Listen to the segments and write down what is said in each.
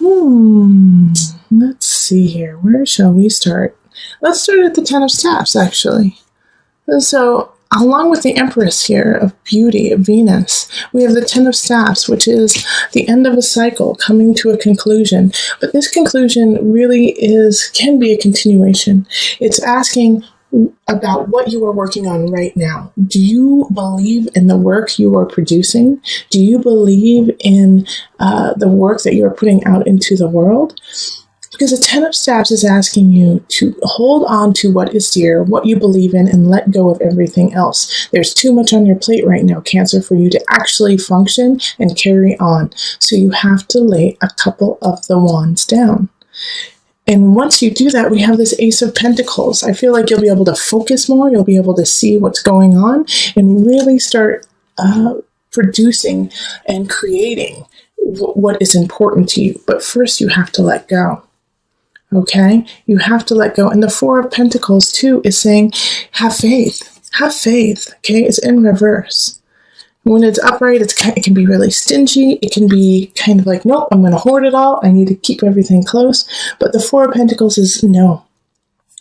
Let's see here. Where shall we start? Let's start at the Ten of Staffs, actually. So, along with the Empress here of beauty, of Venus, we have the Ten of Staffs, which is the end of a cycle coming to a conclusion. But this conclusion really can be a continuation. It's asking about what you are working on right now. Do you believe in the work you are producing? Do you believe in the work that you are putting out into the world? Because the Ten of Staffs is asking you to hold on to what is dear, what you believe in, and let go of everything else. There's too much on your plate right now, Cancer, for you to actually function and carry on. So you have to lay a couple of the wands down. And once you do that, we have this Ace of Pentacles. I feel like you'll be able to focus more. You'll be able to see what's going on and really start producing and creating what is important to you. But first, you have to let go. Okay? You have to let go. And the Four of Pentacles, too, is saying, have faith. Have faith. Okay? It's in reverse. When it's upright, it can be really stingy. It can be kind of like, nope, I'm going to hoard it all. I need to keep everything close. But the Four of Pentacles is no.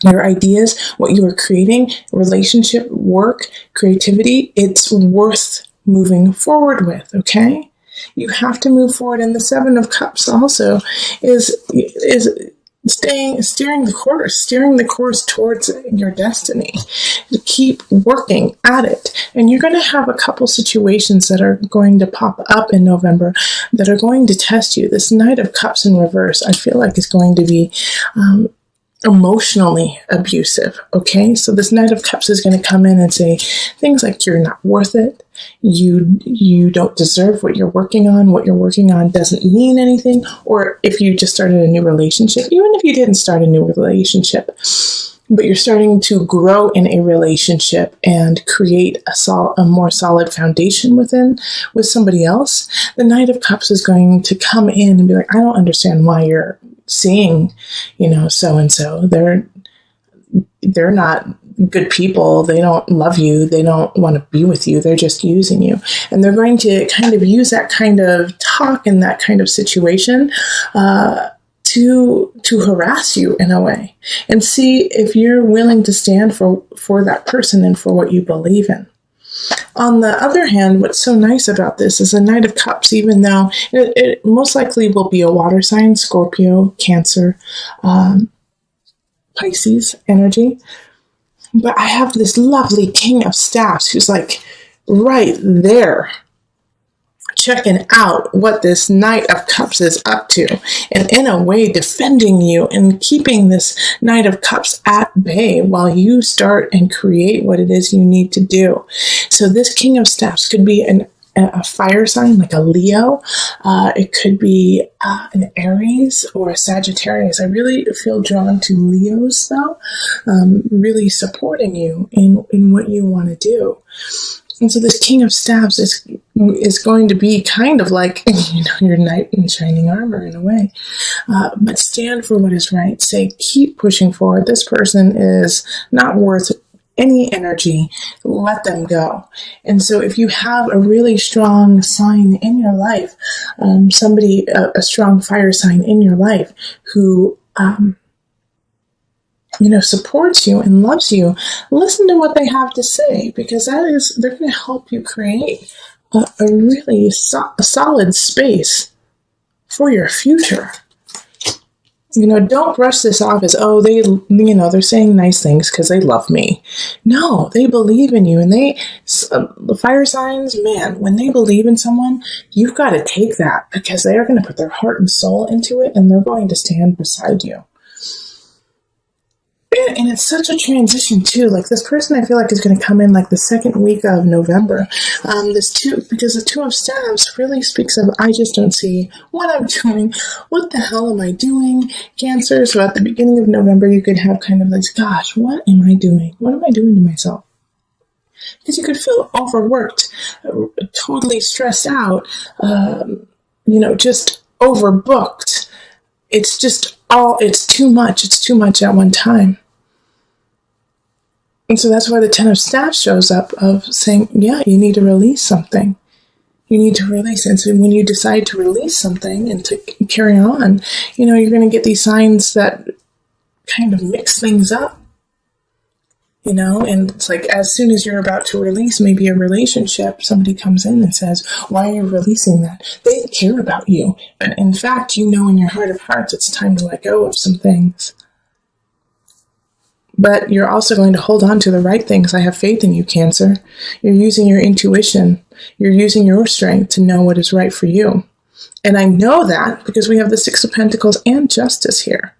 Your ideas, what you are creating, relationship, work, creativity, it's worth moving forward with, okay? You have to move forward. And the Seven of Cups also is steering the course towards your destiny. Keep working at it. And you're going to have a couple situations that are going to pop up in November that are going to test you. This Knight of Cups in reverse, I feel like is going to be emotionally abusive. Okay, so this Knight of Cups is going to come in and say things like you're not worth it. You don't deserve what you're working on. What you're working on doesn't mean anything. Or if you just started a new relationship, even if you didn't start a new relationship, but you're starting to grow in a relationship and create a more solid foundation with somebody else, the Knight of Cups is going to come in and be like, I don't understand why you're seeing, so-and-so. They're not good people. They don't love you. They don't want to be with you. They're just using you. And they're going to kind of use that kind of talk and that kind of situation to harass you in a way, and see if you're willing to stand for that person and for what you believe in. On the other hand, what's so nice about this is a Knight of Cups, even though it most likely will be a water sign, Scorpio, Cancer, Pisces energy. But I have this lovely King of Staffs who's like right there, checking out what this Knight of Cups is up to, and in a way defending you and keeping this Knight of Cups at bay while you start and create what it is you need to do. So this King of Staffs could be a fire sign like a Leo. It could be an Aries or a Sagittarius. I really feel drawn to Leos though, really supporting you in what you want to do. And so this King of Staffs is going to be kind of like, your knight in shining armor in a way. But stand for what is right. Say, keep pushing forward. This person is not worth any energy. Let them go. And so if you have a really strong sign in your life, a strong fire sign in your life who, supports you and loves you, listen to what they have to say, because they're going to help you create a really solid space for your future. Don't brush this off as, they're saying nice things because they love me. No, they believe in you. And the fire signs, man, when they believe in someone, you've got to take that, because they are going to put their heart and soul into it, and they're going to stand beside you. And it's such a transition too. Like this person, I feel like is going to come in like the second week of November. Because the Two of Staffs really speaks of, I just don't see what I'm doing. What the hell am I doing? Cancer. So at the beginning of November, you could have kind of this, gosh, what am I doing? What am I doing to myself? Because you could feel overworked, totally stressed out, just overbooked. It's too much. It's too much at one time. And so that's why the Ten of Staffs shows up of saying, yeah, you need to release something. You need to release. And so when you decide to release something and to carry on, you're going to get these signs that kind of mix things up, and it's like as soon as you're about to release maybe a relationship, somebody comes in and says, why are you releasing that? They care about you. But in fact, in your heart of hearts, it's time to let go of some things. But you're also going to hold on to the right things. I have faith in you, Cancer. You're using your intuition. You're using your strength to know what is right for you. And I know that because we have the Six of Pentacles and Justice here.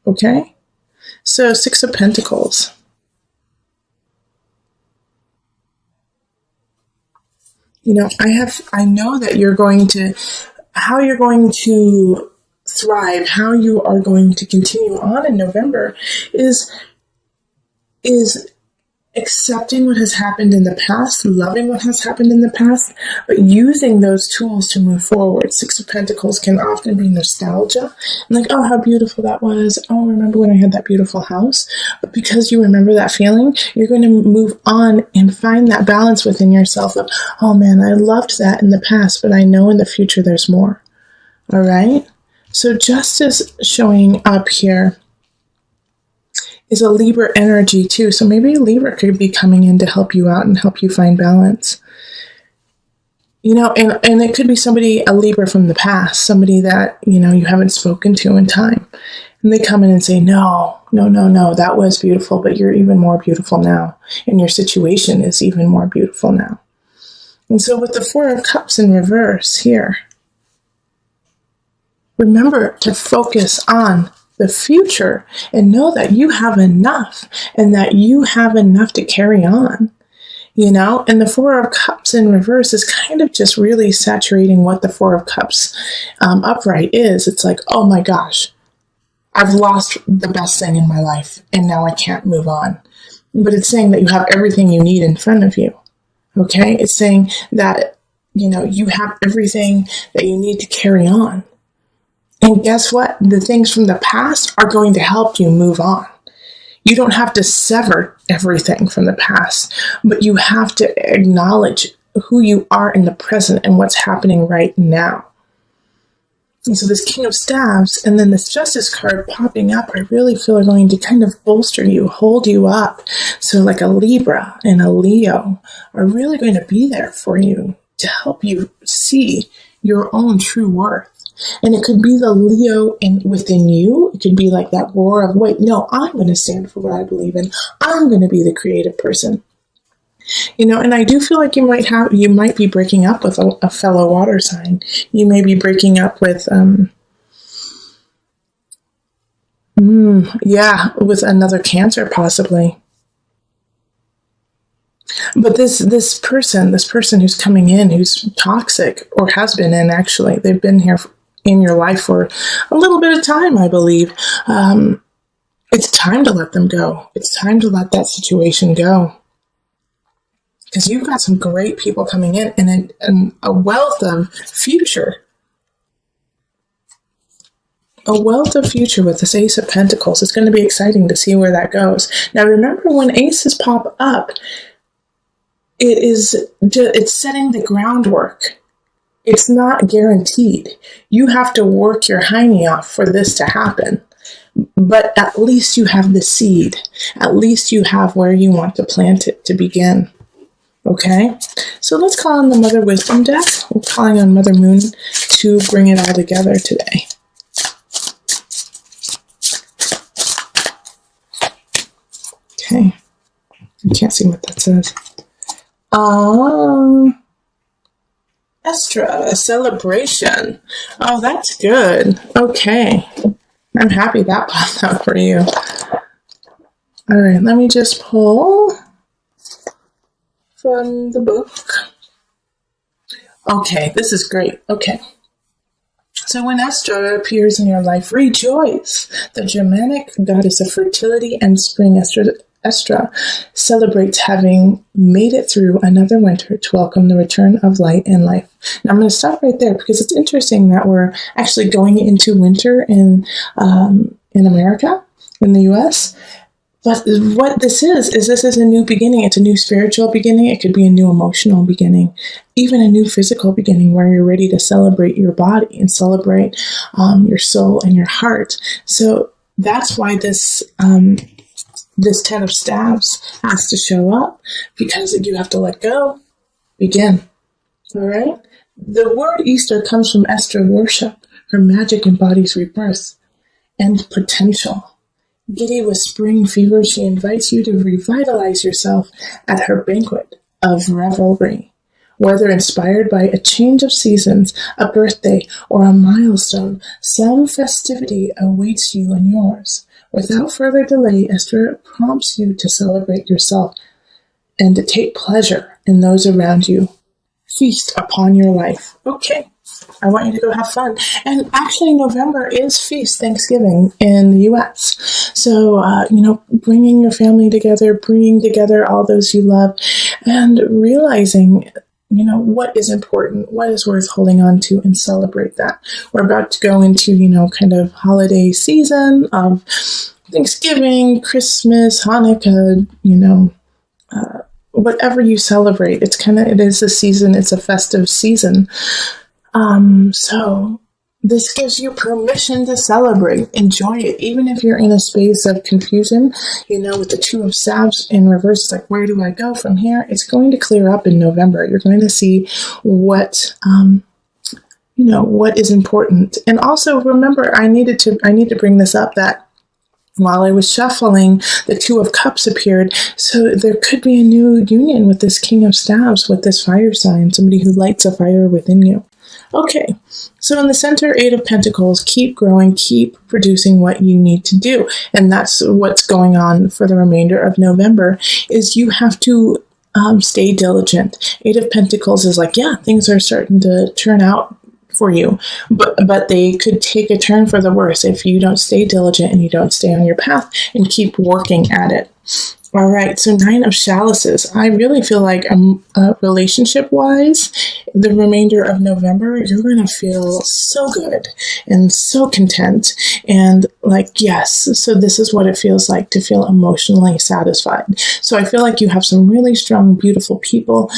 Okay? So, Six of Pentacles. I know that how you're going to thrive, how you are going to continue on in November is accepting what has happened in the past, loving what has happened in the past, but using those tools to move forward. Six of Pentacles can often be nostalgia. And like, oh, how beautiful that was. Oh, remember when I had that beautiful house? But because you remember that feeling, you're going to move on and find that balance within yourself of, oh man, I loved that in the past, but I know in the future there's more. All right? So Justice showing up here is a Libra energy too. So maybe Libra could be coming in to help you out and help you find balance. And it could be a Libra from the past, somebody that, you haven't spoken to in time. And they come in and say, no, that was beautiful, but you're even more beautiful now. And your situation is even more beautiful now. And so with the Four of Cups in reverse here, remember to focus on the future and know that you have enough and that you have enough to carry on, and the Four of Cups in reverse is kind of just really saturating what the Four of Cups upright is. It's like, oh my gosh, I've lost the best thing in my life and now I can't move on. But it's saying that you have everything you need in front of you. Okay. It's saying that, you have everything that you need to carry on. And guess what? The things from the past are going to help you move on. You don't have to sever everything from the past, but you have to acknowledge who you are in the present and what's happening right now. And so this King of Staves and then this Justice card popping up, I really feel are going to kind of bolster you, hold you up. So like a Libra and a Leo are really going to be there for you to help you see your own true worth. And it could be the Leo within you. It could be like that roar of, wait, no, I'm going to stand for what I believe in. I'm going to be the creative person. And I do feel like you might be breaking up with a fellow water sign. You may be breaking up with, with another Cancer possibly. But this person who's coming in, who's toxic or has been in, actually, they've been here in your life for a little bit of time, I believe. It's time to let them go. It's time to let that situation go. Because you've got some great people coming in and a wealth of future. A wealth of future with this Ace of Pentacles. It's going to be exciting to see where that goes. Now, remember, when aces pop up, it's setting the groundwork. It's not guaranteed. You have to work your hiney off for this to happen. But at least you have the seed. At least you have where you want to plant it to begin. Okay? So let's call on the Mother Wisdom deck. We're calling on Mother Moon to bring it all together today. Okay. I can't see what that says. Estra, a celebration. Oh, that's good. Okay. I'm happy that popped out for you. All right, let me just pull from the book. Okay, this is great. Okay. So when Estra appears in your life, rejoice. The Germanic goddess of fertility and spring, Estra celebrates having made it through another winter to welcome the return of light and life. Now I'm going to stop right there because it's interesting that we're actually going into winter in America, in the U.S., But what this is this is a new beginning. It's a new spiritual beginning. It could be a new emotional beginning, even a new physical beginning where you're ready to celebrate your body and celebrate your soul and your heart. So that's why this Ten of Staves has to show up, because you have to let go, begin. All right? The word Easter comes from Esther worship. Her magic embodies rebirth and potential. Giddy with spring fever, she invites you to revitalize yourself at her banquet of revelry. Whether inspired by a change of seasons, a birthday, or a milestone, some festivity awaits you and yours. Without further delay, Esther prompts you to celebrate yourself and to take pleasure in those around you. Feast upon your life. Okay. I want you to go have fun. And actually, November is Feast Thanksgiving in the U.S. So, bringing your family together, bringing together all those you love, and realizing, what is important, what is worth holding on to, and celebrate that. We're about to go into, kind of holiday season of Thanksgiving, Christmas, Hanukkah, whatever you celebrate. It is a season, it's a festive season. So this gives you permission to celebrate, enjoy it, even if you're in a space of confusion, with the Two of Staves in reverse, it's like, where do I go from here? It's going to clear up in November. You're going to see what is important. And also remember, I need to bring this up, that while I was shuffling, the Two of Cups appeared. So there could be a new union with this King of Staves, with this fire sign, somebody who lights a fire within you. Okay, so in the center, Eight of Pentacles, keep growing, keep producing what you need to do. And that's what's going on for the remainder of November, is you have to stay diligent. Eight of Pentacles is like, yeah, things are starting to turn out for you, but they could take a turn for the worse if you don't stay diligent and you don't stay on your path and keep working at it. All right, so Nine of Chalices. I really feel like relationship-wise, the remainder of November, you're going to feel so good and so content and like, yes, so this is what it feels like to feel emotionally satisfied. So I feel like you have some really strong, beautiful people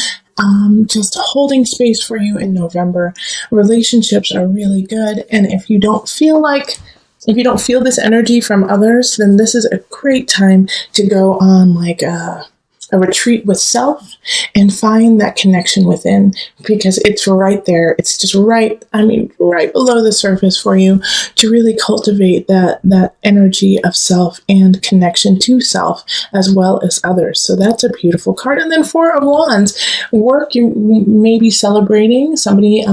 just holding space for you in November. Relationships are really good, and if you don't feel this energy from others, then this is a great time to go on like a retreat with self and find that connection within, because it's right there. It's just right below the surface for you to really cultivate that energy of self and connection to self as well as others. So that's a beautiful card. And then Four of Wands, work. You may be celebrating somebody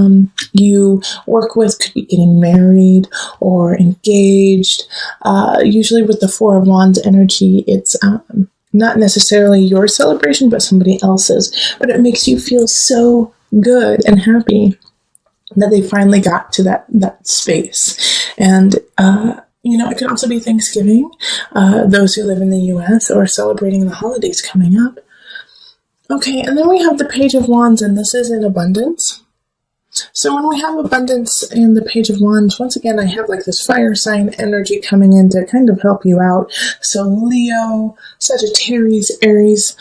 you work with, could be getting married or engaged. Usually with the Four of Wands energy, it's not necessarily your celebration, but somebody else's. But it makes you feel so good and happy that they finally got to that space. And, it could also be Thanksgiving, those who live in the U.S., or celebrating the holidays coming up. Okay, and then we have the Page of Wands, and this is in abundance. So when we have abundance in the Page of Wands, once again, I have like this fire sign energy coming in to kind of help you out. So Leo, Sagittarius, Aries,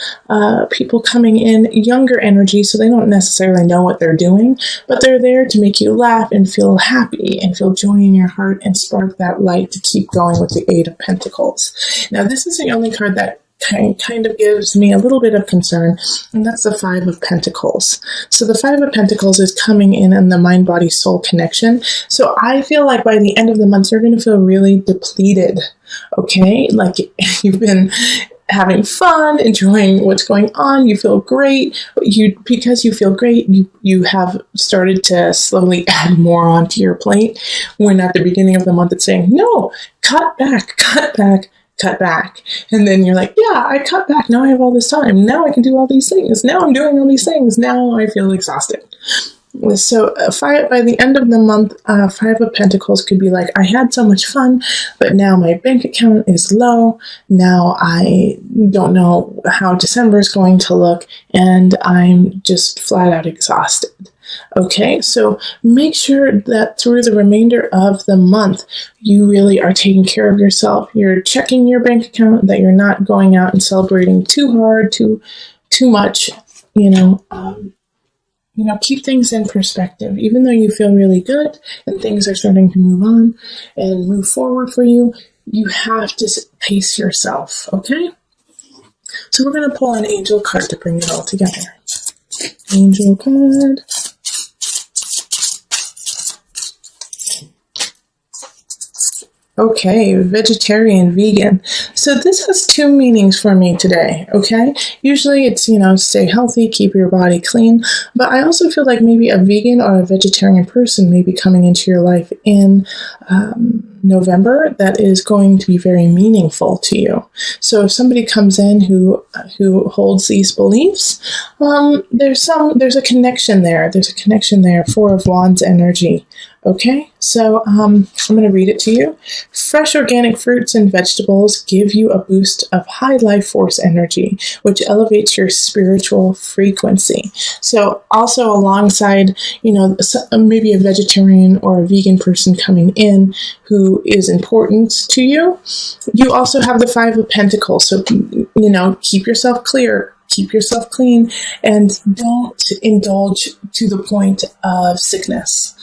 people coming in, younger energy, so they don't necessarily know what they're doing, but they're there to make you laugh and feel happy and feel joy in your heart and spark that light to keep going with the Eight of Pentacles. Now, this is the only card that kind of gives me a little bit of concern, and that's the Five of Pentacles. So the Five of Pentacles is coming in the mind, body, soul connection. So I feel like by the end of the month, you're going to feel really depleted. Okay, like you've been having fun, enjoying what's going on. You feel great. Because you feel great, you have started to slowly add more onto your plate. When at the beginning of the month, it's saying, no, cut back, cut back, cut back. And then you're like, yeah, I cut back. Now I have all this time. Now I can do all these things. Now I'm doing all these things. Now I feel exhausted. So by the end of the month, Five of Pentacles could be like, I had so much fun, but now my bank account is low. Now I don't know how December is going to look, and I'm just flat out exhausted. Okay, so make sure that through the remainder of the month, you really are taking care of yourself. You're checking your bank account, that you're not going out and celebrating too hard, too much. Keep things in perspective. Even though you feel really good and things are starting to move on and move forward for you, you have to pace yourself. Okay. So we're going to pull an angel card to bring it all together. Angel card. Okay, vegetarian, vegan. So this has two meanings for me today, okay? Usually it's, stay healthy, keep your body clean, but I also feel like maybe a vegan or a vegetarian person may be coming into your life in November that is going to be very meaningful to you. So if somebody comes in who holds these beliefs, there's a connection there. There's a connection there. Four of Wands energy. Okay, so I'm going to read it to you. Fresh organic fruits and vegetables give you a boost of high life force energy, which elevates your spiritual frequency. So also alongside, maybe a vegetarian or a vegan person coming in who is important to you, you also have the Five of Pentacles. So, keep yourself clear. Keep yourself clean and don't indulge to the point of sickness.